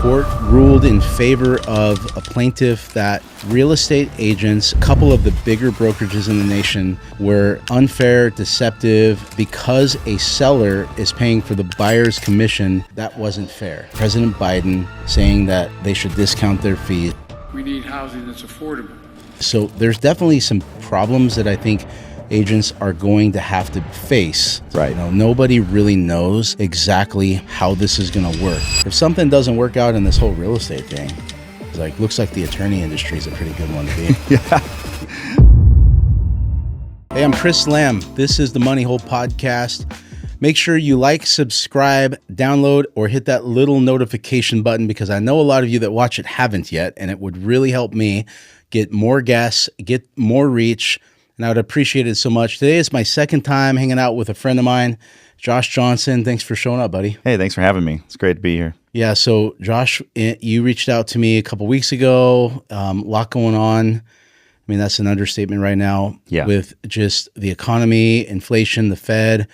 court ruled in favor of a plaintiff that real estate agents, a couple of the bigger brokerages in the nation, were unfair, deceptive, because a seller is paying for the buyer's commission. That wasn't fair. President Biden saying that they should discount their fees. We need housing that's affordable. So there's definitely some problems that I think agents are going to have to face. Right. You know, nobody really knows exactly how this is going to work. If something doesn't work out in this whole real estate thing, it's like, looks like the attorney industry is a pretty good one to be. Yeah. Hey, I'm Chris Lamb. This is the Money Hole Podcast. Make sure you like, subscribe, download, or hit that little notification button, because I know a lot of you that watch it haven't yet, and it would really help me get more guests, get more reach, and I would appreciate it so much. Today is my second time hanging out with a friend of mine, Josh Johnson. Thanks for showing up, buddy. Hey, thanks for having me. It's great to be here. Yeah, so Josh, you reached out to me a couple weeks ago. A lot going on. I mean, that's an understatement right now. Yeah. With just the economy, inflation, the Fed.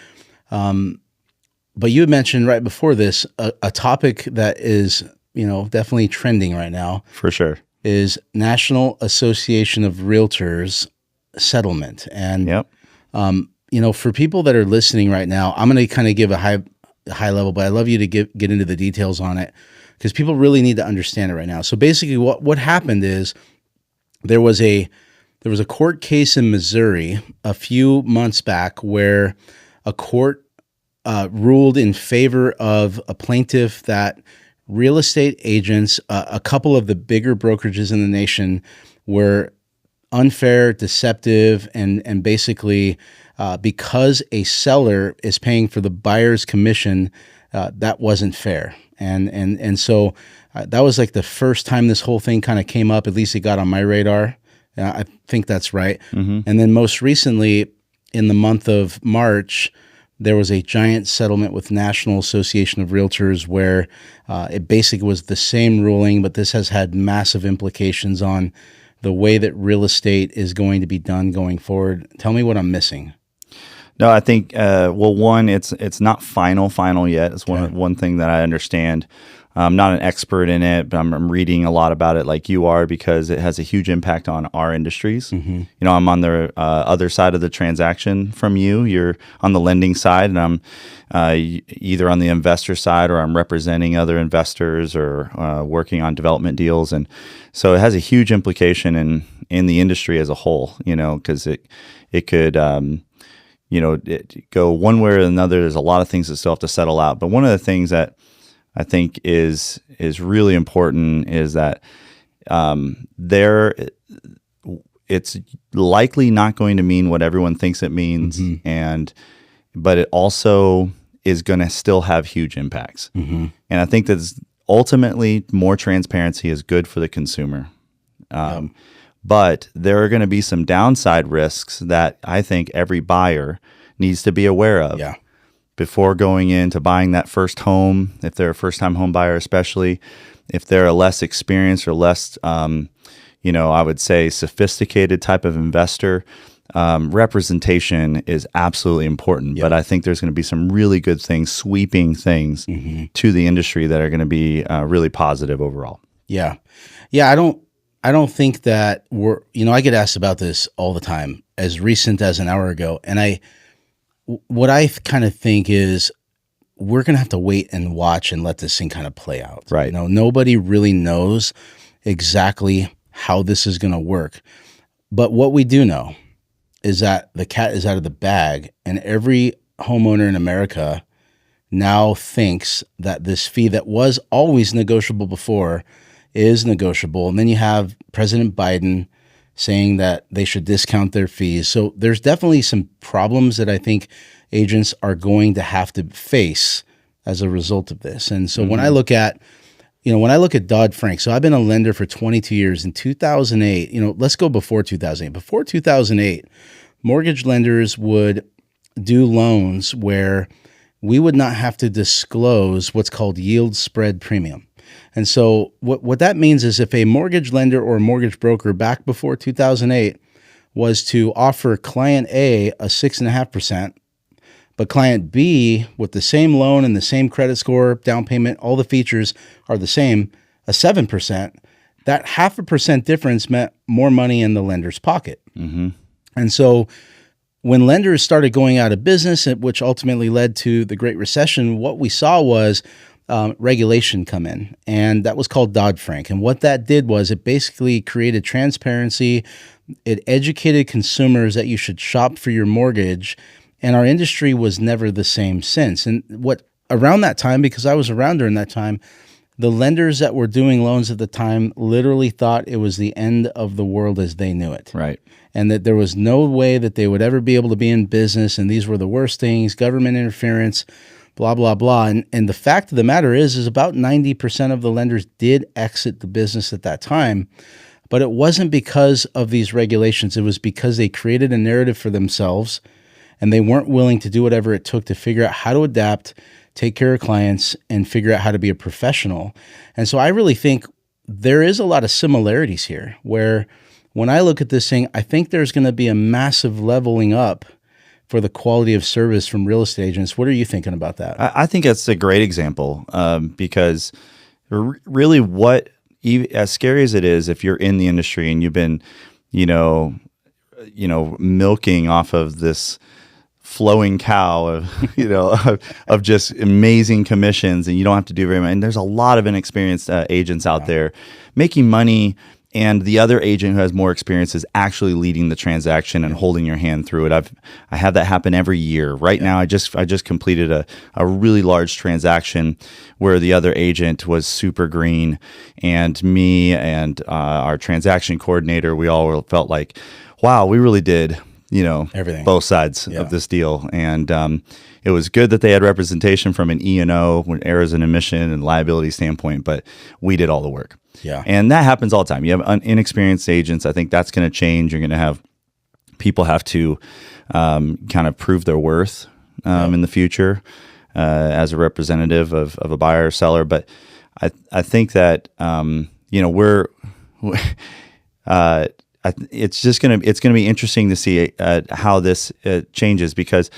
But you had mentioned right before this, a topic that is, definitely trending right now. For sure. Is National Association of Realtors settlement. And, Yep. for people that are listening right now, I'm going to kind of give a high level, but I'd love you to get into the details on it, because people really need to understand it right now. So basically what happened is there was a court case in Missouri a few months back where a court ruled in favor of a plaintiff that real estate agents, a couple of the bigger brokerages in the nation, were unfair, deceptive, and basically because a seller is paying for the buyer's commission, that wasn't fair. And so that was like the first time this whole thing kind of came up. At least it got on my radar. I think that's right. Mm-hmm. And then most recently, in the month of March, there was a giant settlement with National Association of Realtors where it basically was the same ruling, but this has had massive implications on the way that real estate is going to be done going forward. Tell me what I'm missing. No, I think, one, it's not final yet. It's one thing that I understand. I'm not an expert in it, but I'm reading a lot about it like you are, because it has a huge impact on our industries. Mm-hmm. I'm on the other side of the transaction from you. You're on the lending side, and I'm either on the investor side, or I'm representing other investors, or working on development deals. And so it has a huge implication in the industry as a whole, because it could it go one way or another. There's a lot of things that still have to settle out. But one of the things that I think is really important is that it's likely not going to mean what everyone thinks it means, mm-hmm. but it also is going to still have huge impacts. Mm-hmm. And I think that ultimately more transparency is good for the consumer. But there are going to be some downside risks that I think every buyer needs to be aware of. Yeah. Before going into buying that first home, if they're a first-time home buyer, especially if they're a less experienced or less, I would say sophisticated type of investor, representation is absolutely important. Yep. But I think there's going to be some really good things, sweeping things mm-hmm. to the industry that are going to be really positive overall. Yeah. Yeah. I don't think that I get asked about this all the time, as recent as an hour ago. And what I kind of think is we're going to have to wait and watch and let this thing kind of play out. Right. Nobody really knows exactly how this is going to work. But what we do know is that the cat is out of the bag, and every homeowner in America now thinks that this fee that was always negotiable before is negotiable. And then you have President Biden saying that they should discount their fees. So there's definitely some problems that I think agents are going to have to face as a result of this. And so when I look at Dodd-Frank, so I've been a lender for 22 years. In 2008, let's go before 2008. Before 2008, mortgage lenders would do loans where we would not have to disclose what's called yield spread premium. And so what that means is if a mortgage lender or a mortgage broker back before 2008 was to offer client A a 6.5%, But client B, with the same loan and the same credit score, down payment, all the features are the same, a 7%, that 0.5% difference meant more money in the lender's pocket. And so when lenders started going out of business, which ultimately led to the Great Recession, what we saw was regulation come in, and that was called Dodd-Frank. And what that did was it basically created transparency. It educated consumers that you should shop for your mortgage, and our industry was never the same since. And what around that time, because I was around during that time, the lenders that were doing loans at the time literally thought it was the end of the world as they knew it. Right. And that there was no way that they would ever be able to be in business, and these were the worst things, government interference, blah, blah, blah. And the fact of the matter is about 90% of the lenders did exit the business at that time. But it wasn't because of these regulations. It was because they created a narrative for themselves, and they weren't willing to do whatever it took to figure out how to adapt, take care of clients, and figure out how to be a professional. And so I really think there is a lot of similarities here, where when I look at this thing, I think there's going to be a massive leveling up for the quality of service from real estate agents. What are you thinking about that? I think that's a great example because really as scary as it is, if you're in the industry and you've been, milking off of this flowing cow of, of just amazing commissions, and you don't have to do very much. And there's a lot of inexperienced agents out there making money, and the other agent who has more experience is actually leading the transaction and holding your hand through it. I have that happen every year. Right now, I just completed a really large transaction where the other agent was super green, and me and our transaction coordinator, we all felt like, wow, we really did everything, both sides of this deal. And it was good that they had representation from an E&O, errors and omission and liability standpoint, but we did all the work. Yeah. And that happens all the time. You have inexperienced agents. I think that's going to change. You're going to have people have to kind of prove their worth in the future as a representative of a buyer or seller. But I think that, it's gonna be interesting to see how this changes, because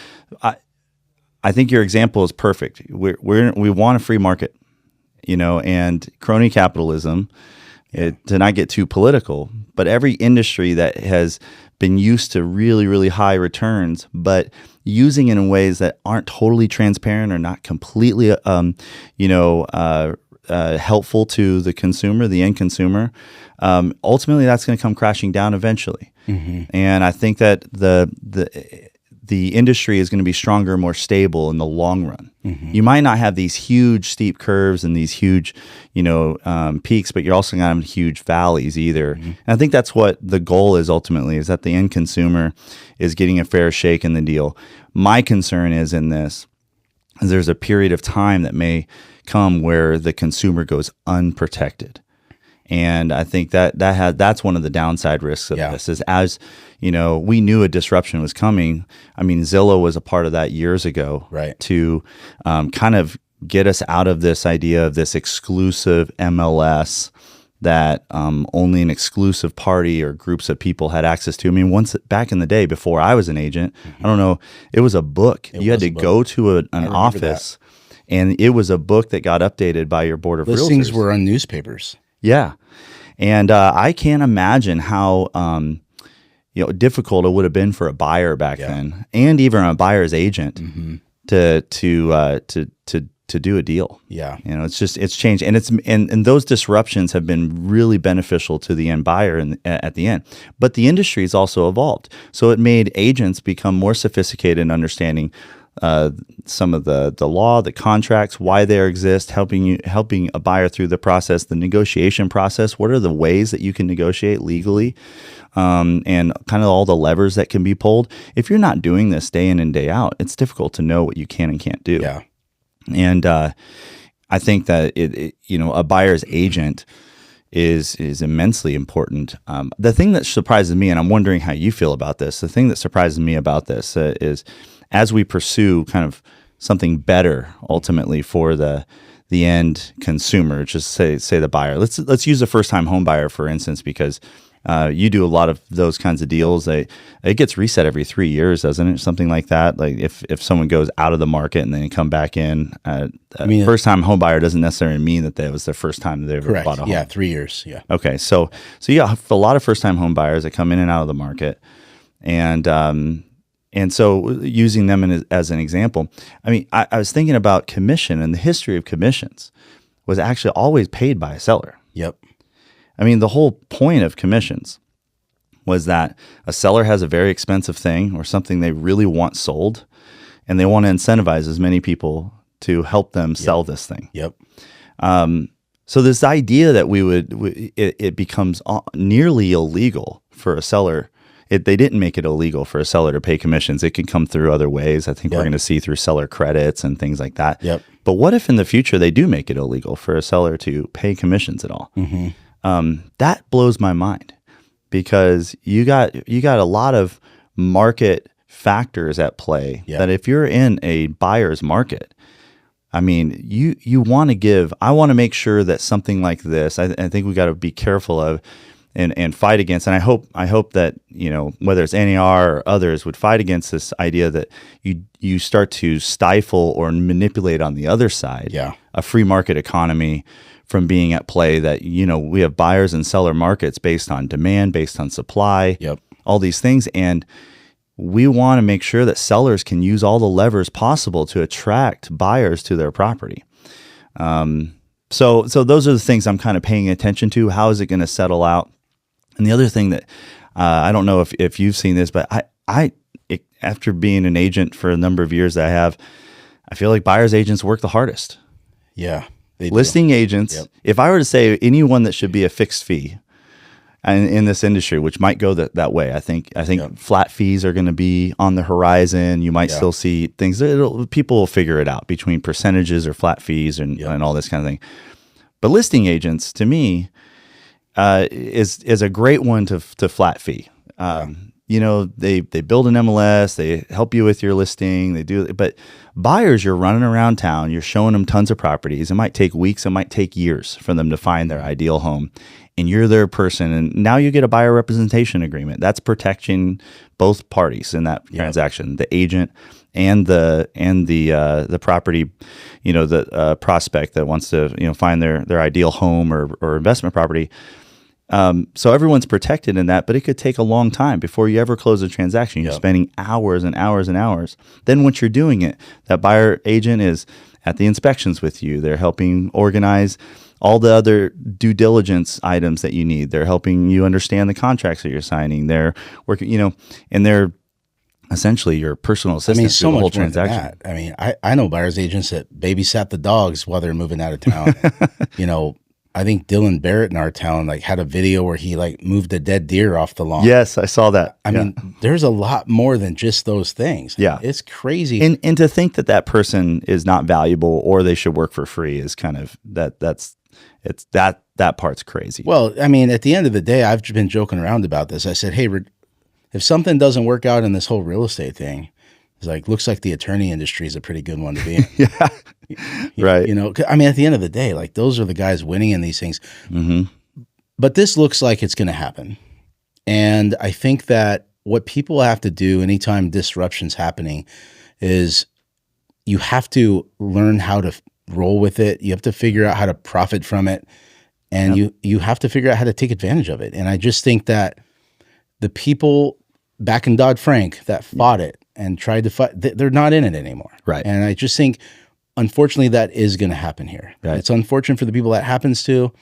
I think your example is perfect. We want a free market, and crony capitalism. To not get too political, but every industry that has been used to really, really high returns, but using it in ways that aren't totally transparent or not completely, helpful to the consumer, the end consumer, ultimately that's going to come crashing down eventually. Mm-hmm. And I think that the industry is going to be stronger, more stable in the long run. Mm-hmm. You might not have these huge steep curves and these huge, peaks, but you're also going to have huge valleys either. Mm-hmm. And I think that's what the goal is ultimately, is that the end consumer is getting a fair shake in the deal. My concern is in this, there's a period of time that may come where the consumer goes unprotected. And I think that's one of the downside risks of this, is as we knew a disruption was coming. I mean, Zillow was a part of that years ago, right, to kind of get us out of this idea of this exclusive MLS that only an exclusive party or groups of people had access to. I mean, once back in the day, before I was an agent, I don't know, it was a book. You had to go to an office, and it was a book that got updated by your board of realtors. Those things were on newspapers. Yeah. And I can't imagine how difficult it would have been for a buyer back then, and even a buyer's agent, mm-hmm. to do a deal. Yeah. It's changed, and those disruptions have been really beneficial to the end buyer at the end. But the industry has also evolved, so it made agents become more sophisticated in understanding some of the law, the contracts, why they exist, helping a buyer through the process, the negotiation process. What are the ways that you can negotiate legally, and kind of all the levers that can be pulled. If you're not doing this day in and day out, it's difficult to know what you can and can't do. Yeah. And I think that a buyer's agent is immensely important. The thing that surprises me, and I'm wondering how you feel about this, the thing that surprises me about this is, as we pursue kind of something better ultimately for the end consumer, just say the buyer. Let's use a first-time home buyer, for instance, because You do a lot of those kinds of deals. It gets reset every 3 years, doesn't it? Something like that. Like if someone goes out of the market and then come back in, first time home buyer doesn't necessarily mean that was their first time they ever bought a home. Yeah, 3 years. Yeah. Okay, so you have a lot of first time home buyers that come in and out of the market, and so using them as an example, I mean, I was thinking about commission, and the history of commissions was actually always paid by a seller. Yep. I mean, the whole point of commissions was that a seller has a very expensive thing or something they really want sold, and they want to incentivize as many people to help them sell this thing. Yep. So this idea that it becomes nearly illegal for a seller. They didn't make it illegal for a seller to pay commissions. It can come through other ways. I think we're going to see through seller credits and things like that. Yep. But what if in the future they do make it illegal for a seller to pay commissions at all? That blows my mind, because you got a lot of market factors at play that if you're in a buyer's market, I mean, you want to give. I want to make sure that something like this, I think we got to be careful of. And fight against, and I hope that, whether it's NAR or others would fight against this idea that you start to stifle or manipulate on the other side a free market economy from being at play. That we have buyers and seller markets based on demand, based on supply, all these things, and we want to make sure that sellers can use all the levers possible to attract buyers to their property. So those are the things I'm kind of paying attention to. How is it going to settle out? And the other thing that I don't know if you've seen this, but after being an agent for a number of years that I feel like buyer's agents work the hardest. Yeah. Listing agents, if I were to say anyone that should be a fixed fee in this industry, which might go that way, I think flat fees are going to be on the horizon. You might still see things. People will figure it out between percentages or flat fees and all this kind of thing. But listing agents, to me, is a great one to flat fee. They build an MLS, they help you with your listing, they do. But buyers, you're running around town, you're showing them tons of properties. It might take weeks, it might take years for them to find their ideal home, and you're their person. And now you get a buyer representation agreement that's protecting both parties in that transaction, the agent and the property, the prospect that wants to find their ideal home or investment property. So everyone's protected in that, but it could take a long time before you ever close a transaction. You're spending hours and hours and hours. Then once you're doing it, that buyer agent is at the inspections with you. They're helping organize all the other due diligence items that you need. They're helping you understand the contracts that you're signing. They're working, and they're essentially your personal assistant through the whole transaction. I mean, I know buyer's agents that babysat the dogs while they're moving out of town. I think Dylan Barrett in our town had a video where he moved a dead deer off the lawn. Yes, I saw that. I mean, there's a lot more than just those things. Yeah. It's crazy. And to think that person is not valuable or they should work for free is kind of that part's crazy. Well, I mean, at the end of the day, I've been joking around about this. I said, hey, if something doesn't work out in this whole real estate thing, it's looks like the attorney industry is a pretty good one to be in. Right. I mean, at the end of the day, those are the guys winning in these things. Mm-hmm. But this looks like it's going to happen. And I think that what people have to do anytime disruption's happening is you have to learn how to roll with it. You have to figure out how to profit from it. And you have to figure out how to take advantage of it. And I just think that the people back in Dodd-Frank that fought it and tried to fight, they're not in it anymore. Right. And I just think, unfortunately, that is going to happen here. Right. It's unfortunate for the people that happens to,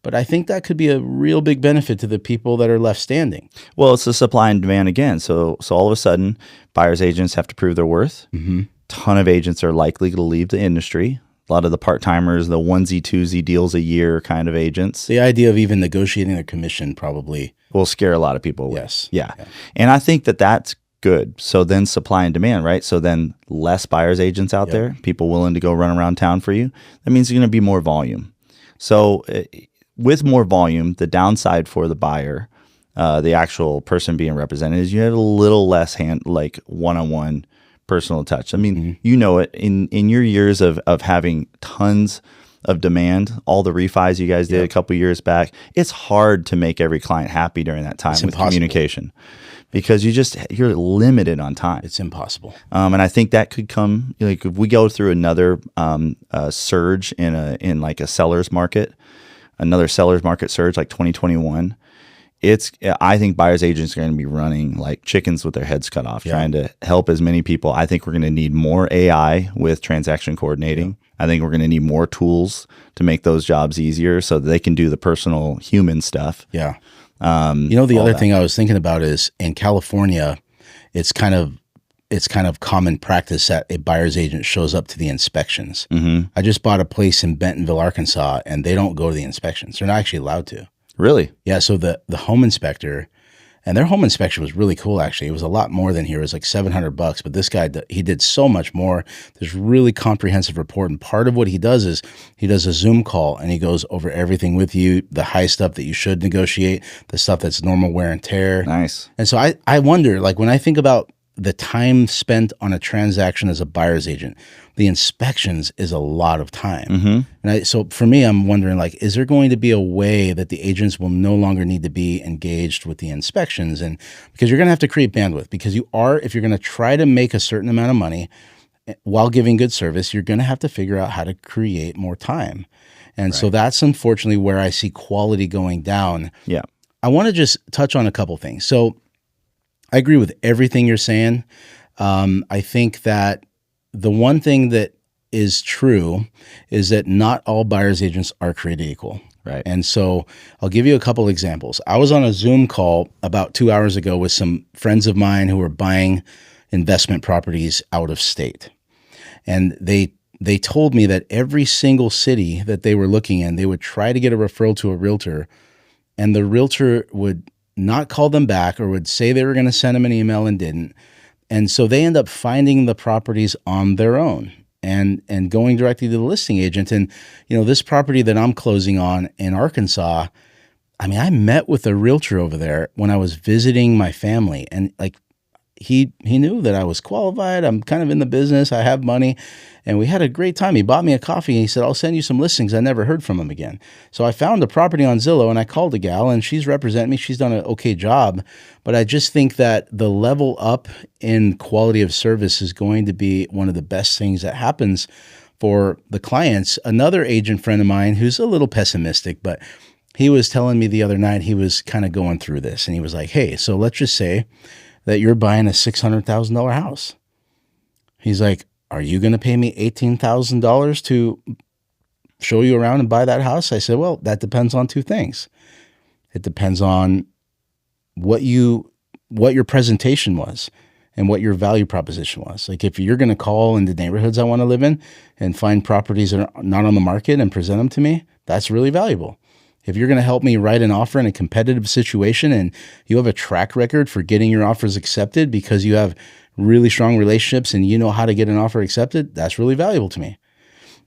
but I think that could be a real big benefit to the people that are left standing. Well, it's the supply and demand again. So all of a sudden, buyer's agents have to prove their worth. Mm-hmm. Ton of agents are likely to leave the industry. A lot of the part-timers, the onesie, twosie deals a year kind of agents. The idea of even negotiating a commission probably will scare a lot of people away. Yes. Yeah. And I think that's good. So then supply and demand, right? So then less buyer's agents out there, people willing to go run around town for you. That means there's going to be more volume. So with more volume, the downside for the buyer, the actual person being represented, is you have a little less one-on-one personal touch. I mean, you know it in your years of having tons of demand, all the refis you guys did a couple years back, it's hard to make every client happy during that time with communication because you're limited on time. It's impossible. And I think that could come, like if we go through another surge in like a seller's market, another seller's market surge like 2021, I think buyer's agents are going to be running like chickens with their heads cut off, trying to help as many people. I think we're going to need more AI with transaction coordinating. I think we're going to need more tools to make those jobs easier so that they can do the personal human stuff. Yeah. The other thing I was thinking about is in California, it's kind of common practice that a buyer's agent shows up to the inspections. Mm-hmm. I just bought a place in Bentonville, Arkansas, and they don't go to the inspections. They're not actually allowed to. Really? Yeah. So the home inspector, and their home inspection was really cool. Actually, it was a lot more than here. It was like $700, but this guy, he did so much more. There's really comprehensive report, and part of what he does is he does a Zoom call and he goes over everything with you, the high stuff that you should negotiate, the stuff that's normal wear and tear. Nice. And so I wonder, like when I think about the time spent on a transaction as a buyer's agent, the inspections is a lot of time. Mm-hmm. And so for me, I'm wondering, like, is there going to be a way that the agents will no longer need to be engaged with the inspections? And because you're going to have to create bandwidth, because if you're going to try to make a certain amount of money while giving good service, you're going to have to figure out how to create more time. And so that's unfortunately where I see quality going down. Yeah. I want to just touch on a couple things. So I agree with everything you're saying. I think that the one thing that is true is that not all buyer's agents are created equal. Right. And so I'll give you a couple examples. I was on a Zoom call about 2 hours ago with some friends of mine who were buying investment properties out of state. And they told me that every single city that they were looking in, they would try to get a referral to a realtor, and the realtor would not call them back or would say they were going to send them an email and didn't. And so they end up finding the properties on their own and going directly to the listing agent. And, this property that I'm closing on in Arkansas, I mean, I met with a realtor over there when I was visiting my family, and like, he knew that I was qualified. I'm kind of in the business. I have money. And we had a great time. He bought me a coffee and he said, I'll send you some listings. I never heard from him again. So I found a property on Zillow and I called a gal and she's representing me. She's done an okay job. But I just think that the level up in quality of service is going to be one of the best things that happens for the clients. Another agent friend of mine who's a little pessimistic, but he was telling me the other night, he was kind of going through this and he was like, hey, so let's just say that you're buying a $600,000 house. He's like, are you going to pay me $18,000 to show you around and buy that house? I said, well, that depends on two things. It depends on what your presentation was and what your value proposition was. Like if you're going to call in the neighborhoods I want to live in and find properties that are not on the market and present them to me, that's really valuable. If you're going to help me write an offer in a competitive situation and you have a track record for getting your offers accepted because you have really strong relationships and you know how to get an offer accepted, that's really valuable to me.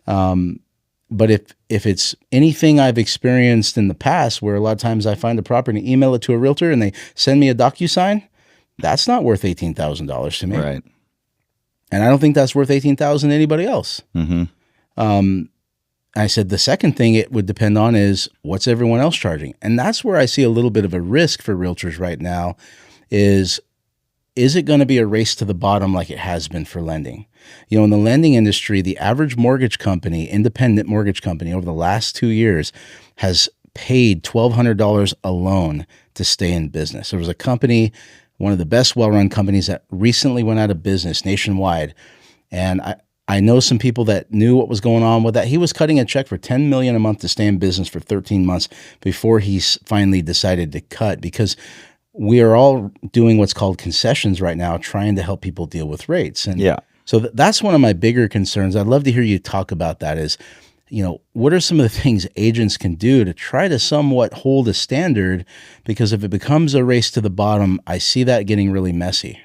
But if it's anything I've experienced in the past where a lot of times I find a property and email it to a realtor and they send me a DocuSign, that's not worth $18,000 to me. Right. And I don't think that's worth $18,000 to anybody else. Mm-hmm. I said the second thing it would depend on is what's everyone else charging? And that's where I see a little bit of a risk for realtors right now is it going to be a race to the bottom like it has been for lending? In the lending industry, the average mortgage company, independent mortgage company over the last 2 years has paid $1,200 a loan to stay in business. There was a company, one of the best well-run companies that recently went out of business nationwide. And I know some people that knew what was going on with that. He was cutting a check for $10 million a month to stay in business for 13 months before he finally decided to cut, because we are all doing what's called concessions right now, trying to help people deal with rates. And so that's one of my bigger concerns. I'd love to hear you talk about that is, what are some of the things agents can do to try to somewhat hold a standard? Because if it becomes a race to the bottom, I see that getting really messy.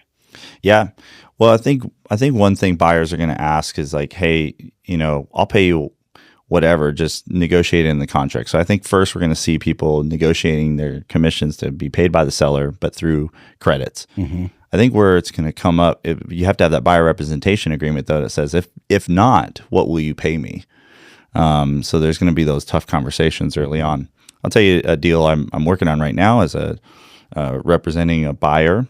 Yeah. Well, I think one thing buyers are going to ask is like, hey, I'll pay you whatever, just negotiate in the contract. So I think first we're going to see people negotiating their commissions to be paid by the seller, but through credits. Mm-hmm. I think where it's going to come up, you have to have that buyer representation agreement though that says if not, what will you pay me? So there's going to be those tough conversations early on. I'll tell you a deal I'm working on right now as a representing a buyer,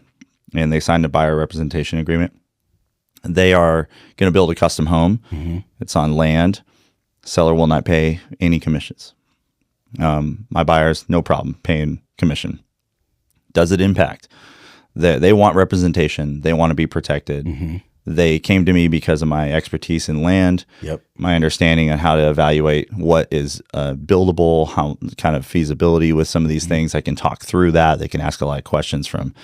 and they signed a buyer representation agreement. They are going to build a custom home. It's on land. Seller will not pay any commissions. My buyers, no problem paying commission. Does it impact? They want representation. They want to be protected. They came to me because of my expertise in land, my understanding on how to evaluate what is buildable, how kind of feasibility with some of these things. I can talk through that. They can ask a lot of questions from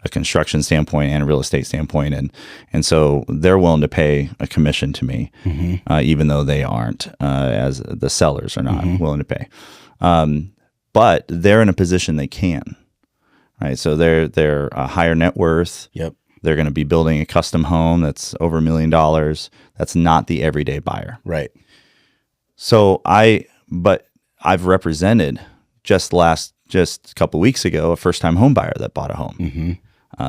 a construction standpoint and a real estate standpoint. And so they're willing to pay a commission to me, even though they aren't, as the sellers are not willing to pay. But they're in a position they can, right? So they're a higher net worth. They're going to be building a custom home that's over $1 million. That's not the everyday buyer. Right. So I've represented just a couple of weeks ago, a first-time home buyer that bought a home.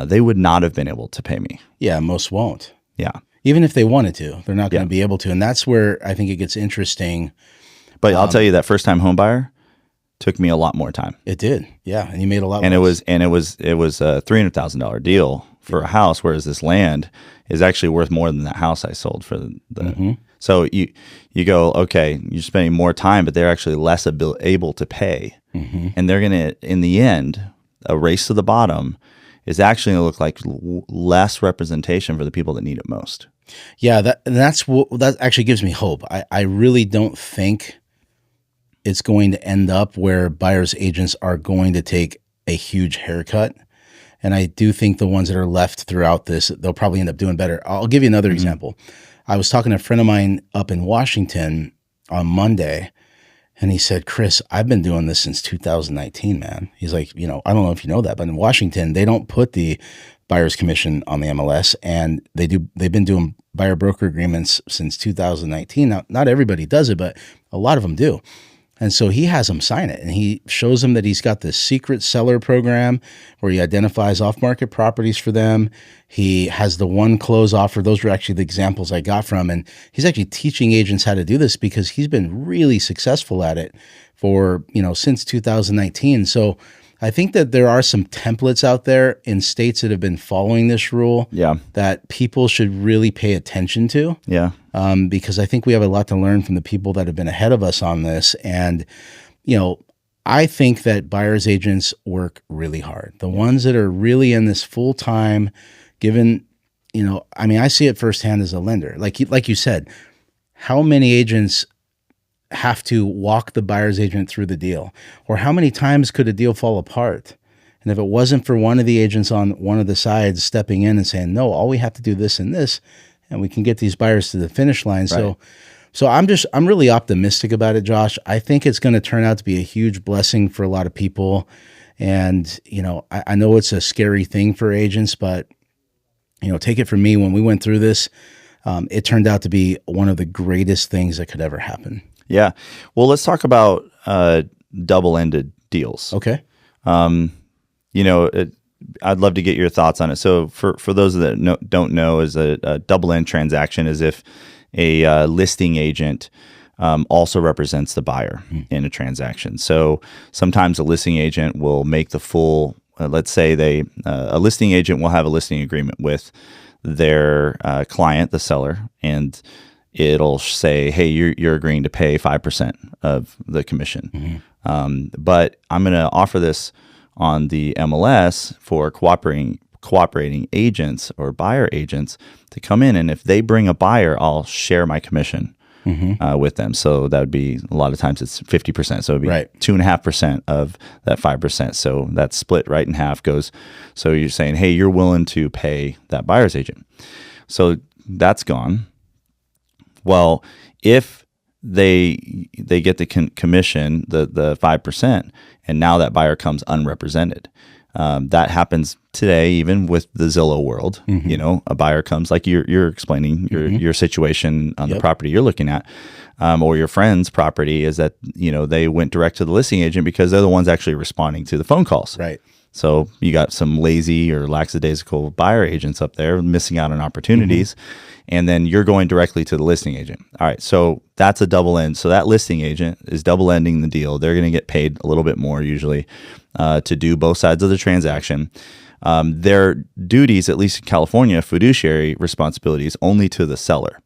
They would not have been able to pay me. Yeah, most won't. Yeah. Even if they wanted to, they're not going to be able to. And that's where I think it gets interesting. But I'll tell you, that first-time home buyer took me a lot more time. It did. Yeah. And you made a lot and less. It was a $300,000 deal for a house, whereas this land is actually worth more than that house I sold for the. So you go, okay, you're spending more time, but they're actually less able to pay, and they're gonna, in the end, a race to the bottom is actually gonna look like less representation for the people that need it most. Yeah, that actually gives me hope. I really don't think it's going to end up where buyers agents are going to take a huge haircut. And I do think the ones that are left throughout this, they'll probably end up doing better. I'll give you another example. I was talking to a friend of mine up in Washington on Monday, and he said, Chris, I've been doing this since 2019, man. He's like, I don't know if you know that, but in Washington, they don't put the buyer's commission on the MLS, and they've been doing buyer broker agreements since 2019. Now, not everybody does it, but a lot of them do. And so he has them sign it, and he shows them that he's got this secret seller program where he identifies off-market properties for them. He has the one close offer. Those were actually the examples I got from. And he's actually teaching agents how to do this because he's been really successful at it for, since 2019. So I think that there are some templates out there in states that have been following this rule that people should really pay attention to. Because I think we have a lot to learn from the people that have been ahead of us on this. And, I think that buyer's agents work really hard. The ones that are really in this full time, given, I see it firsthand as a lender. Like you said, how many agents have to walk the buyer's agent through the deal? Or how many times could a deal fall apart? And if it wasn't for one of the agents on one of the sides stepping in and saying, no, all we have to do this and this, and we can get these buyers to the finish line. Right. So I'm really optimistic about it, Josh. I think it's going to turn out to be a huge blessing for a lot of people. And, I know it's a scary thing for agents, but, take it from me, when we went through this, it turned out to be one of the greatest things that could ever happen. Yeah. Well, let's talk about double-ended deals. Okay. I'd love to get your thoughts on it. So for those that don't know, is a double-end transaction is if a listing agent also represents the buyer in a transaction. So sometimes a listing agent will make the full, let's say a listing agent will have a listing agreement with their client, the seller, and it'll say, hey, you're agreeing to pay 5% of the commission. But I'm going to offer this on the MLS for cooperating agents or buyer agents to come in. And if they bring a buyer, I'll share my commission with them. So that would be, a lot of times it's 50%. So it'd be 2.5% of that 5%. So that's split right in half goes. So you're saying, hey, you're willing to pay that buyer's agent. So that's gone. Well, if they get the commission, the 5%, and now that buyer comes unrepresented. That happens today, even with the Zillow world. A buyer comes, like you're explaining your situation on the property you're looking at, or your friend's property is that they went direct to the listing agent because they're the ones actually responding to the phone calls. Right. So you got some lazy or lackadaisical buyer agents up there missing out on opportunities. And then you're going directly to the listing agent. All right. So that's a double end. So that listing agent is double ending the deal. They're going to get paid a little bit more usually to do both sides of the transaction. Their duties, at least in California, fiduciary responsibilities only to the seller.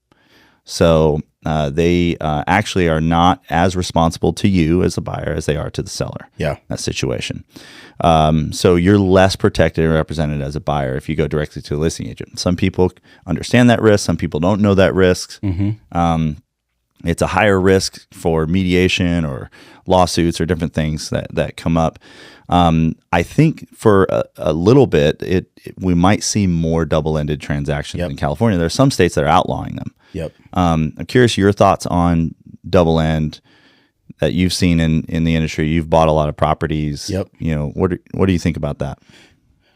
So they actually are not as responsible to you as a buyer as they are to the seller. Yeah. That situation. So you're less protected and represented as a buyer if you go directly to a listing agent. Some people understand that risk. Some people don't know that risk. It's a higher risk for mediation or lawsuits or different things that come up. I think for a little bit, we might see more double-ended transactions in California. There are some states that are outlawing them. Yep. I'm curious your thoughts on double end that you've seen in the industry. You've bought a lot of properties. Yep. What do you think about that?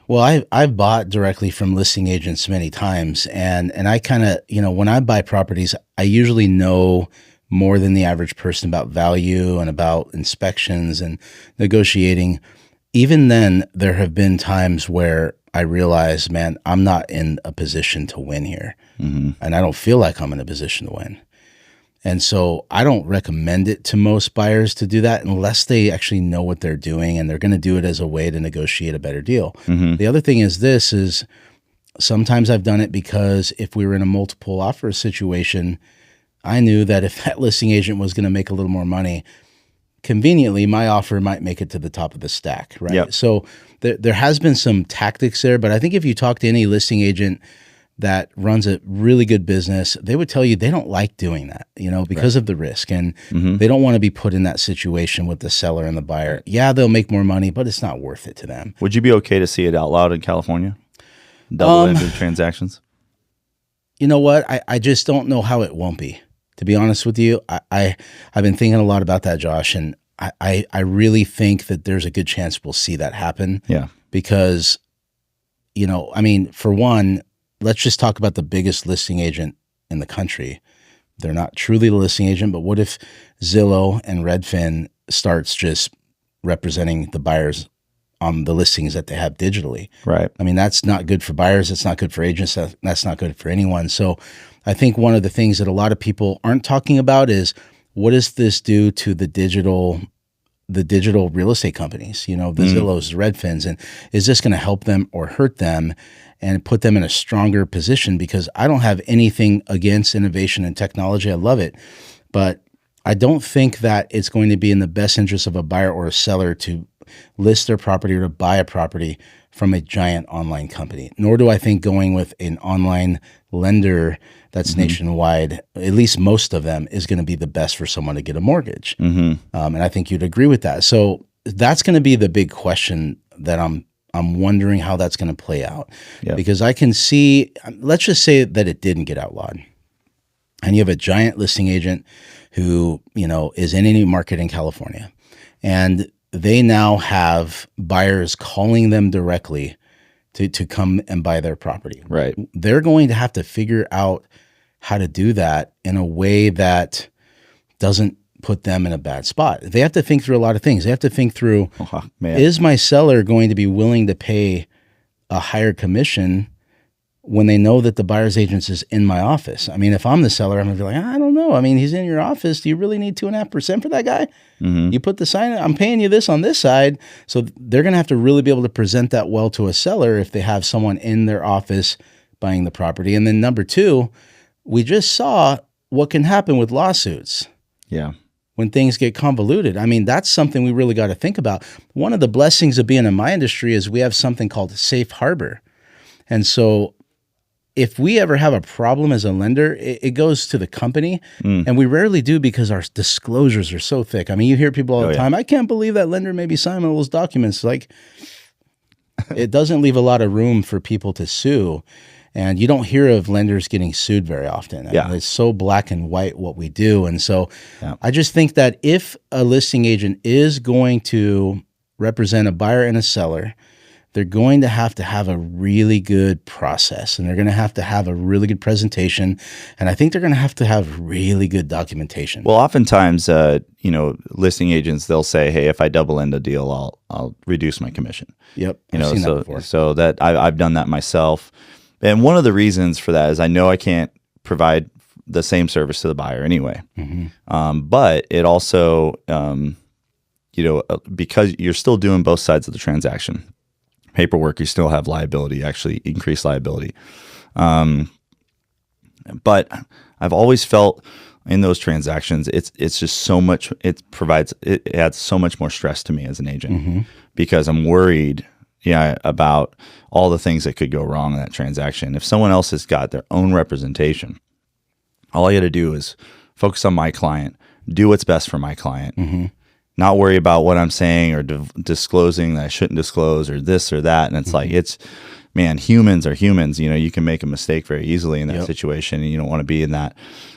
Well, I've bought directly from listing agents many times, and I kind of, when I buy properties, I usually know more than the average person about value and about inspections and negotiating. Even then, there have been times where I realize, man, I'm not in a position to win here. And I don't feel like I'm in a position to win. And so I don't recommend it to most buyers to do that unless they actually know what they're doing and they're going to do it as a way to negotiate a better deal. The other thing is sometimes I've done it because if we were in a multiple offer situation, I knew that if that listing agent was going to make a little more money, conveniently, my offer might make it to the top of the stack, right? Yep. So there has been some tactics there, but I think if you talk to any listing agent that runs a really good business, they would tell you they don't like doing that, because of the risk. And they don't want to be put in that situation with the seller and the buyer. Yeah, they'll make more money, but it's not worth it to them. Would you be okay to see it out loud in California? Double-ended transactions? You know what? I just don't know how it won't be. To be honest with you, I've been thinking a lot about that, Josh, and I really think that there's a good chance we'll see that happen. Yeah. Because, for one, let's just talk about the biggest listing agent in the country. They're not truly the listing agent, but what if Zillow and Redfin starts just representing the buyers on the listings that they have digitally? Right. That's not good for buyers. It's not good for agents. That's not good for anyone. So I think one of the things that a lot of people aren't talking about is, what does this do to the digital real estate companies, the Zillows, the Redfins, and is this going to help them or hurt them and put them in a stronger position? Because I don't have anything against innovation and technology. I love it. But I don't think that it's going to be in the best interest of a buyer or a seller to list their property or to buy a property from a giant online company. Nor do I think going with an online lender that's nationwide, at least most of them, is going to be the best for someone to get a mortgage. And I think you'd agree with that. So that's going to be the big question that I'm wondering how that's going to play out. Yep. Because I can see, let's just say that it didn't get outlawed. And you have a giant listing agent who, is in any market in California. And they now have buyers calling them directly to come and buy their property. Right. They're going to have to figure out how to do that in a way that doesn't put them in a bad spot. They have to think through a lot of things. They have to think through, is my seller going to be willing to pay a higher commission when they know that the buyer's agent is in my office? If I'm the seller, I'm going to be like, I don't know. He's in your office. Do you really need 2.5% for that guy? You put the sign, I'm paying you this on this side. So they're going to have to really be able to present that well to a seller if they have someone in their office buying the property. And then number two, we just saw what can happen with lawsuits. Yeah. When things get convoluted. That's something we really got to think about. One of the blessings of being in my industry is we have something called safe harbor. And so if we ever have a problem as a lender, it goes to the company. And we rarely do because our disclosures are so thick. You hear people all the time, I can't believe that lender made me sign all those documents. It doesn't leave a lot of room for people to sue. And you don't hear of lenders getting sued very often. It's so black and white what we do. And so I just think that if a listing agent is going to represent a buyer and a seller, they're going to have a really good process, and they're going to have a really good presentation. And I think they're going to have really good documentation. Well, oftentimes, listing agents, they'll say, "Hey, if I double end a deal, I'll reduce my commission." Yep. I've seen that before. So that I've done that myself. And one of the reasons for that is I know I can't provide the same service to the buyer anyway. But it also, because you're still doing both sides of the transaction, paperwork, you still have liability, actually increased liability. But I've always felt in those transactions, it's just so much, it adds so much more stress to me as an agent because I'm worried about all the things that could go wrong in that transaction. If someone else has got their own representation, all I got to do is focus on my client, do what's best for my client, not worry about what I'm saying or disclosing that I shouldn't disclose or this or that. And it's like, humans are humans. You can make a mistake very easily in that situation, and you don't want to be in that.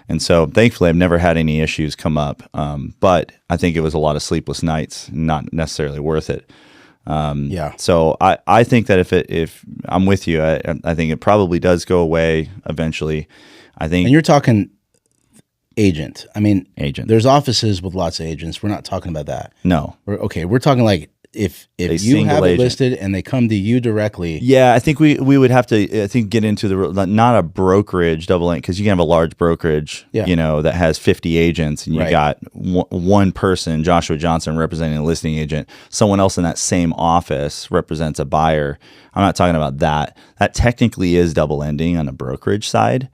And so thankfully, I've never had any issues come up. But I think it was a lot of sleepless nights, not necessarily worth it. So I think that if I'm with you, I think it probably does go away eventually. I think. And you're talking agent. I mean, agent. There's offices with lots of agents. We're not talking about that. No. We're talking like if you have it listed and they come to you directly. Yeah, I think we would have to get into not a brokerage double end, because you can have a large brokerage, that has 50 agents, and you got one person, Joshua Johnson, representing a listing agent. Someone else in that same office represents a buyer. I'm not talking about that. That technically is double ending on the brokerage side,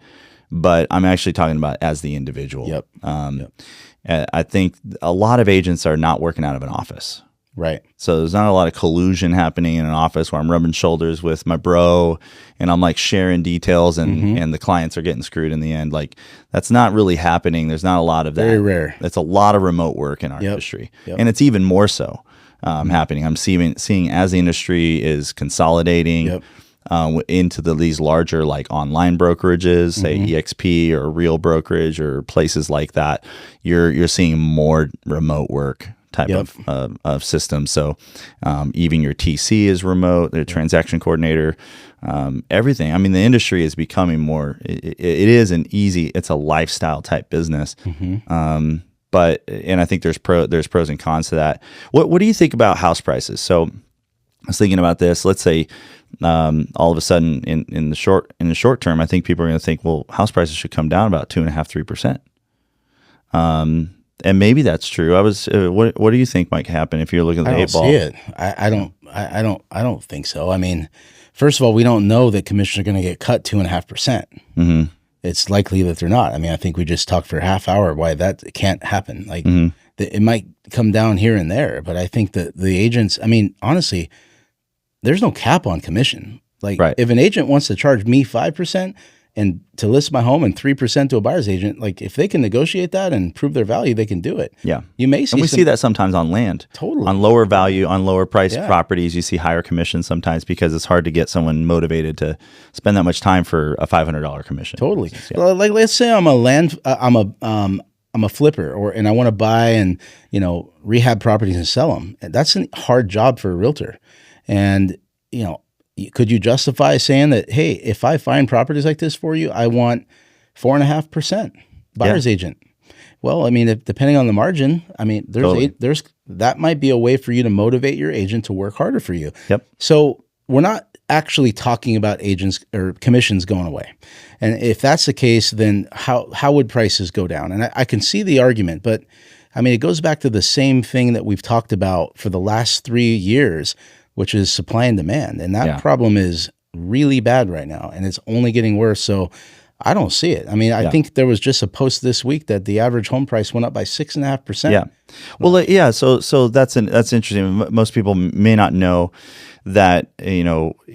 but I'm actually talking about as the individual. I think a lot of agents are not working out of an office. Right. So there's not a lot of collusion happening in an office where I'm rubbing shoulders with my bro and I'm like sharing details and the clients are getting screwed in the end. Like, that's not really happening. There's not a lot of that. Very rare. It's a lot of remote work in our industry. And it's even more so happening. I'm seeing as the industry is consolidating into these larger like online brokerages, say EXP or Real Brokerage or places like that, you're seeing more remote work type of system. So even your TC is remote, the transaction coordinator, everything. I mean, the industry is becoming more, it is it's a lifestyle type business. But I think there's pros and cons to that. What do you think about house prices? So I was thinking about this. Let's say all of a sudden in the short term, I think people are going to think, well, house prices should come down about 2.5%, 3%. And maybe that's true. What do you think might happen if you're looking at the eight ball? I don't see it. I don't think so. I mean, first of all, we don't know that commissions are going to get cut 2.5%. It's likely that they're not. I mean, I think we just talked for a half hour why that can't happen. Like it might come down here and there, but I think that the agents, I mean, honestly, there's no cap on commission. Like if an agent wants to charge me 5% and to list my home and 3% to a buyer's agent, like if they can negotiate that and prove their value, they can do it. Yeah. You may see, and we see that sometimes on land. Totally. On lower value, on lower priced properties, you see higher commissions sometimes because it's hard to get someone motivated to spend that much time for a $500 commission. Totally. Well, like let's say I'm a flipper and I want to buy and, rehab properties and sell them. That's a hard job for a realtor. And, could you justify saying that, hey, if I find properties like this for you, I want 4.5% buyer's agent? Well, I mean, depending on the margin, I mean, there's that might be a way for you to motivate your agent to work harder for you. Yep. So we're not actually talking about agents or commissions going away. And if that's the case, then how would prices go down? And I can see the argument, but I mean, it goes back to the same thing that we've talked about for the last 3 years, which is supply and demand. And that problem is really bad right now, and it's only getting worse. So I don't see it. I mean, I think there was just a post this week that the average home price went up by 6.5%. Yeah. Well, So that's interesting. Most people may not know that,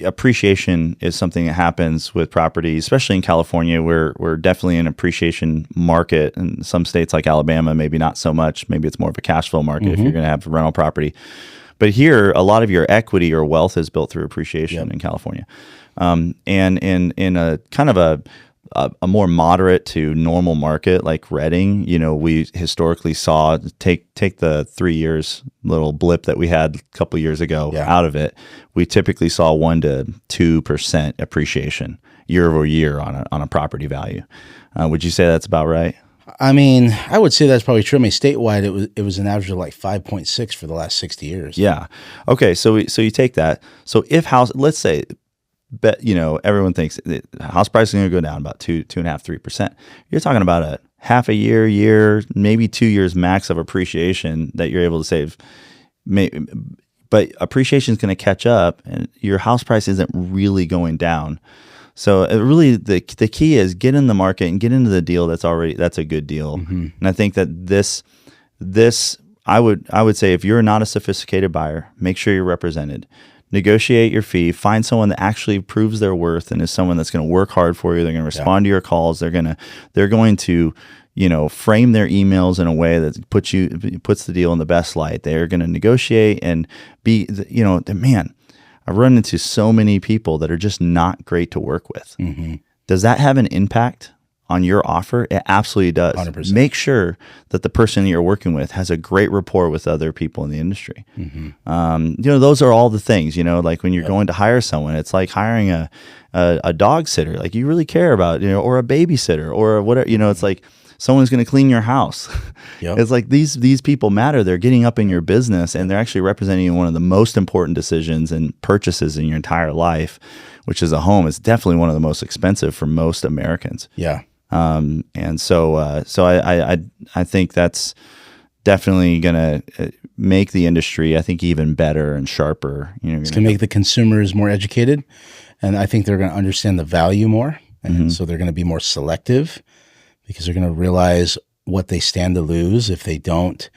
appreciation is something that happens with property, especially in California. We're definitely an appreciation market. In some states like Alabama, maybe not so much. Maybe it's more of a cash flow market if you're going to have rental property. But here, a lot of your equity or wealth is built through appreciation in California. And in a kind of a a more moderate to normal market like Reading, we historically saw take the 3 years little blip that we had a couple years ago out of it. We typically saw 1 to 2% appreciation year over year on a property value. Would you say that's about right? I mean, I would say that's probably true. I mean, statewide, it was an average of like 5.6 for the last 60 years. Yeah. Okay. So you take that. So if let's say, everyone thinks house price is going to go down about 2.5%, 3%. You're talking about a half a year, maybe 2 years max of appreciation that you're able to save. But appreciation is going to catch up, and your house price isn't really going down. So really, the key is get in the market and get into the deal that's a good deal. Mm-hmm. And I think that this I would say if you're not a sophisticated buyer, make sure you're represented. Negotiate your fee. Find someone that actually proves their worth and is someone that's going to work hard for you. They're going to respond to your calls. They're going to frame their emails in a way that puts the deal in the best light. They're going to negotiate and be man. I've run into so many people that are just not great to work with. Mm-hmm. Does that have an impact on your offer? It absolutely does. 100%. Make sure that the person that you're working with has a great rapport with other people in the industry. Mm-hmm. Those are all the things, like when you're going to hire someone, it's like hiring a dog sitter. Like you really care about, or a babysitter or whatever, it's like someone's going to clean your house. Yep. It's like these people matter. They're getting up in your business and they're actually representing one of the most important decisions and purchases in your entire life, which is a home. It's definitely one of the most expensive for most Americans. Yeah. And so I think that's definitely going to make the industry, I think, even better and sharper. It's going to make the consumers more educated, and I think they're going to understand the value more, and so they're going to be more selective because they're going to realize what they stand to lose if they don't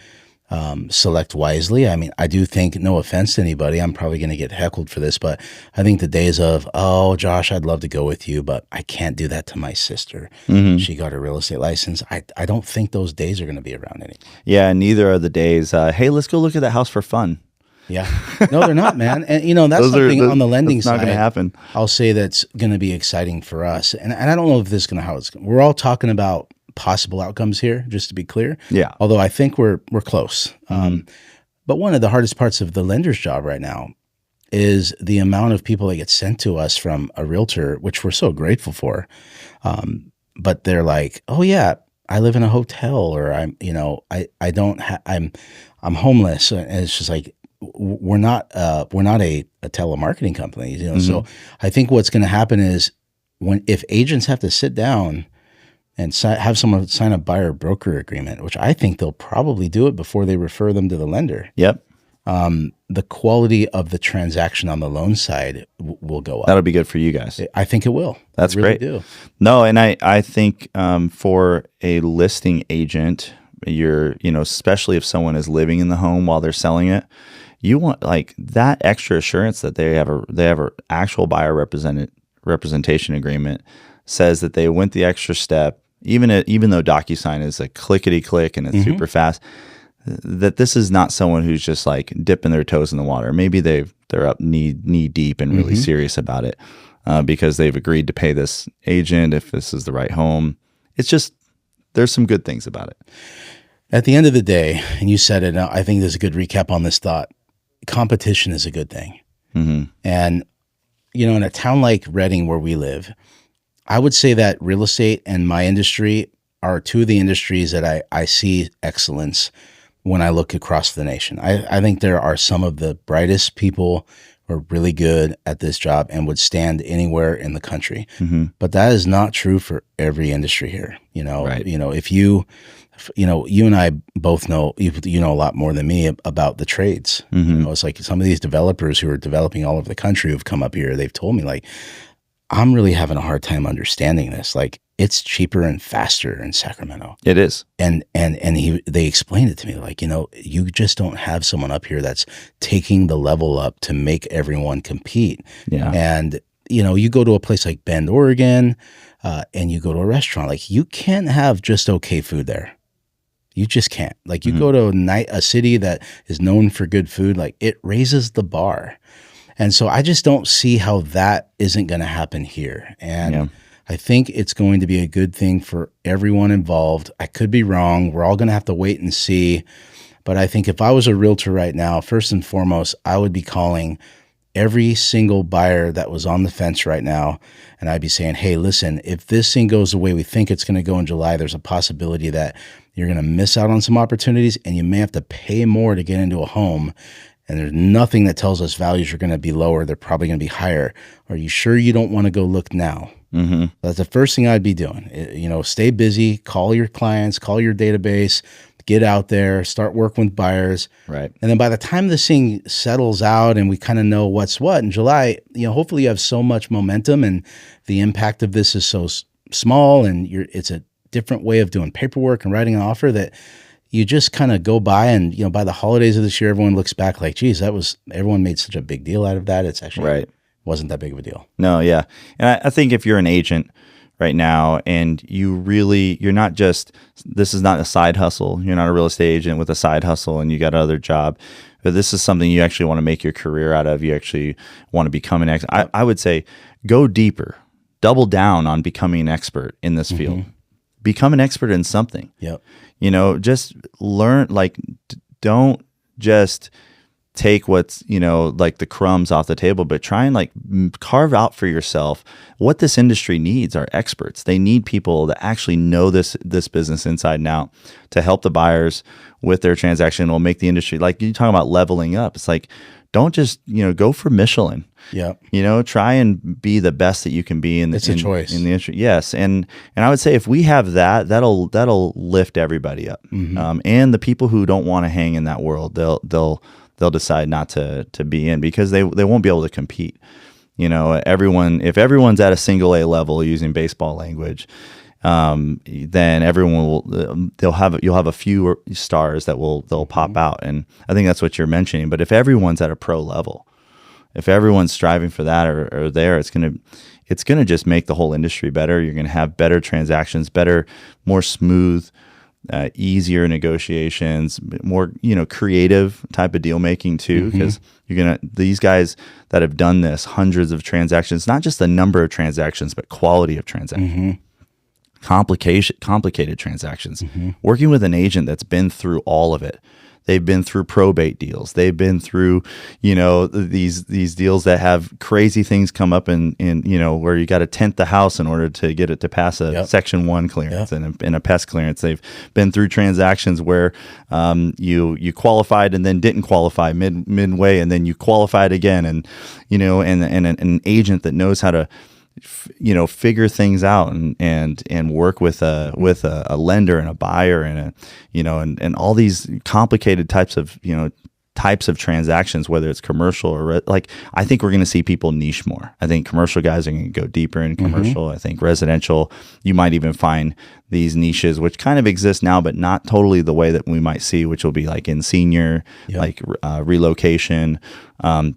select wisely. I mean, I do think, no offense to anybody, I'm probably going to get heckled for this, but I think the days of, oh, Josh, I'd love to go with you, but I can't do that to my sister. Mm-hmm. She got a real estate license. I don't think those days are going to be around anymore. Yeah, neither are the days, hey, let's go look at that house for fun. Yeah. No, they're not, man. And, that's something on the lending side. That's not going to happen. I'll say that's going to be exciting for us. And I don't know if this is going to how it's going. We're all talking about possible outcomes here, just to be clear. Yeah. Although I think we're close. But one of the hardest parts of the lender's job right now is the amount of people that get sent to us from a realtor, which we're so grateful for. But they're like, oh yeah, I live in a hotel, or I'm homeless. And it's just like, we're not a telemarketing company, So I think what's going to happen is if agents have to sit down and have someone sign a buyer broker agreement, which I think they'll probably do it before they refer them to the lender. Yep. The quality of the transaction on the loan side will go up. That'll be good for you guys. I think it will. That's really great. Do. No, and I think for a listing agent, especially if someone is living in the home while they're selling it, you want like that extra assurance that they have a actual buyer representation agreement, says that they went the extra step, even though DocuSign is a clickety click and it's super fast, that this is not someone who's just like dipping their toes in the water. Maybe they're up knee deep and really serious about it because they've agreed to pay this agent if this is the right home. It's just, there's some good things about it. At the end of the day, and you said it, I think there's a good recap on this thought. Competition is a good thing. Mm-hmm. And, in a town like Reading where we live, I would say that real estate and my industry are two of the industries that I see excellence when I look across the nation. I think there are some of the brightest people who are really good at this job and would stand anywhere in the country. Mm-hmm. But that is not true for every industry here. Right. If you and I both know, you know a lot more than me about the trades. Mm-hmm. It's like some of these developers who are developing all over the country who've come up here, they've told me like, I'm really having a hard time understanding this. Like, it's cheaper and faster in Sacramento. It is. And they explained it to me like, you just don't have someone up here that's taking the level up to make everyone compete. Yeah. And, you go to a place like Bend, Oregon, and you go to a restaurant, like you can't have just okay food there. You just can't. Like you go to a city that is known for good food, like it raises the bar. And so I just don't see how that isn't going to happen here. And I think it's going to be a good thing for everyone involved. I could be wrong. We're all going to have to wait and see. But I think if I was a realtor right now, first and foremost, I would be calling every single buyer that was on the fence right now. And I'd be saying, hey, listen, if this thing goes the way we think it's going to go in July, there's a possibility that you're going to miss out on some opportunities and you may have to pay more to get into a home. And there's nothing that tells us values are going to be lower. They're probably going to be higher. Are you sure you don't want to go look now? Mm-hmm. That's the first thing I'd be doing. Stay busy, call your clients, call your database, get out there, start working with buyers. Right. And then by the time this thing settles out and we kind of know what's what in July, hopefully you have so much momentum and the impact of this is so small and it's a different way of doing paperwork and writing an offer that you just kind of go by and, by the holidays of this year, everyone looks back like, geez, everyone made such a big deal out of that. It's actually wasn't that big of a deal. No, yeah. And I think if you're an agent right now and you're not just, this is not a side hustle. You're not a real estate agent with a side hustle and you got another job, but this is something you actually want to make your career out of. You actually want to become an expert. I would say go deeper, double down on becoming an expert in this field. Become an expert in something. Yep. Just learn, don't just take what's, like the crumbs off the table, but try and carve out for yourself what this industry needs are experts. They need people that actually know this business inside and out to help the buyers with their transaction. It'll make the industry, like you talking about leveling up. It's like, don't just, go for Michelin. Yeah. Try and be the best that you can be in the, it's a choice in the industry. Yes. And I would say if we have that'll lift everybody up. And the people who don't want to hang in that world, they'll decide not to be in because they won't be able to compete. If everyone's at a single A level using baseball language, then everyone you'll have a few stars they'll pop out. And I think that's what you're mentioning. But if everyone's at a pro level, if everyone's striving for that or there, it's gonna just make the whole industry better. You're gonna have better transactions, better, more smooth, easier negotiations, more creative type of deal making too, because these guys that have done this, hundreds of transactions, not just the number of transactions, but quality of transactions. Complicated transactions. Working with an agent that's been through all of it. They've been through probate deals. They've been through, these deals that have crazy things come up in where you got to tent the house in order to get it to pass a Section 1 clearance and a pest clearance. They've been through transactions where you qualified and then didn't qualify midway, and then you qualified again, and an agent that knows how to figure things out and work with a lender and a buyer and and all these complicated types of transactions, whether it's commercial or I think we're going to see people niche more. I think commercial guys are going to go deeper in commercial. I think residential, you might even find these niches, which kind of exist now, but not totally the way that we might see, which will be like in senior, relocation,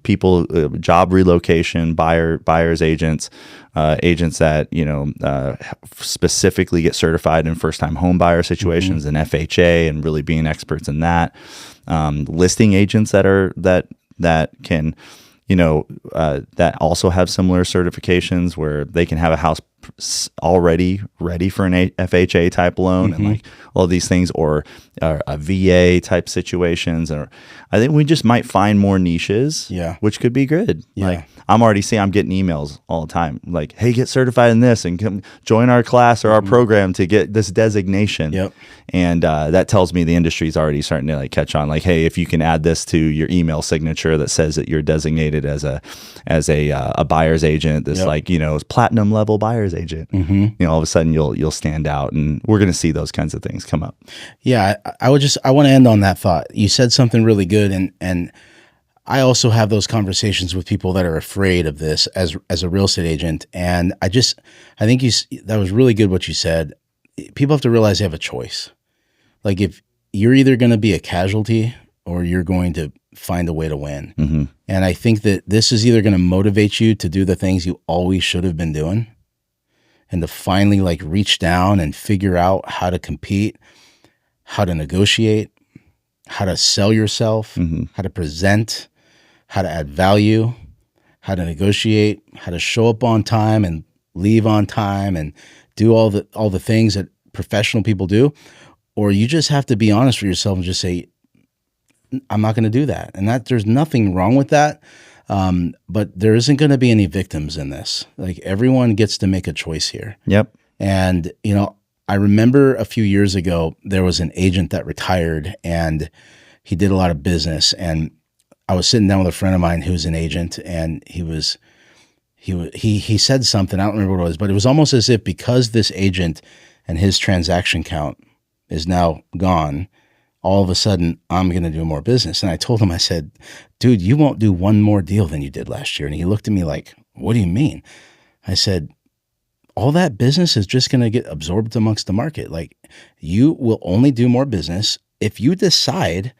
people, job relocation, buyers agents, agents that, specifically get certified in first-time home buyer situations and FHA and really being experts in that. Listing agents that can, that also have similar certifications where they can have a house already ready for an FHA type loan and all these things, or a VA type situations. Or I think we just might find more niches, which could be good. I'm getting emails all the time, like, hey, get certified in this and come join our class or our program to get this designation. And that tells me the industry's already starting to catch on. Like, hey, if you can add this to your email signature that says that you're designated as a buyer's agent, this platinum level buyer's agent, all of a sudden you'll stand out, and we're going to see those kinds of things come up. Yeah, I want to end on that thought. You said something really good, and I also have those conversations with people that are afraid of this as a real estate agent, and I think that was really good what you said. People have to realize they have a choice. Like, if you're either going to be a casualty or you're going to find a way to win. And I think that this is either going to motivate you to do the things you always should have been doing, and to finally reach down and figure out how to compete, how to negotiate, how to sell yourself, how to present, how to add value, how to negotiate, how to show up on time and leave on time and do all the things that professional people do, or you just have to be honest with yourself and just say, I'm not going to do that. And that there's nothing wrong with that. But there isn't going to be any victims in this. Like, everyone gets to make a choice here. Yep. And, I remember a few years ago, there was an agent that retired and he did a lot of business. And I was sitting down with a friend of mine who's an agent, and he said something, I don't remember what it was, but it was almost as if because this agent and his transaction count is now gone, all of a sudden I'm going to do more business. And I told him, I said, dude, you won't do one more deal than you did last year. And he looked at me like, what do you mean? I said, all that business is just going to get absorbed amongst the market. Like, you will only do more business if you decide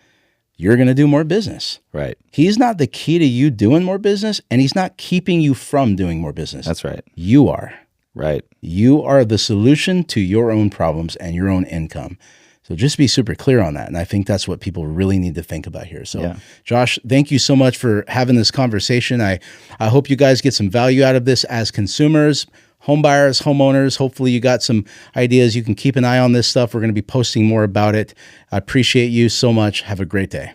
you're going to do more business. Right. He's not the key to you doing more business, and he's not keeping you from doing more business. That's right. You are. Right. You are the solution to your own problems and your own income. So just be super clear on that. And I think that's what people really need to think about here. So Yeah. Josh, thank you so much for having this conversation. I hope you guys get some value out of this as consumers, home buyers, homeowners. Hopefully you got some ideas. You can keep an eye on this stuff. We're going to be posting more about it. I appreciate you so much. Have a great day.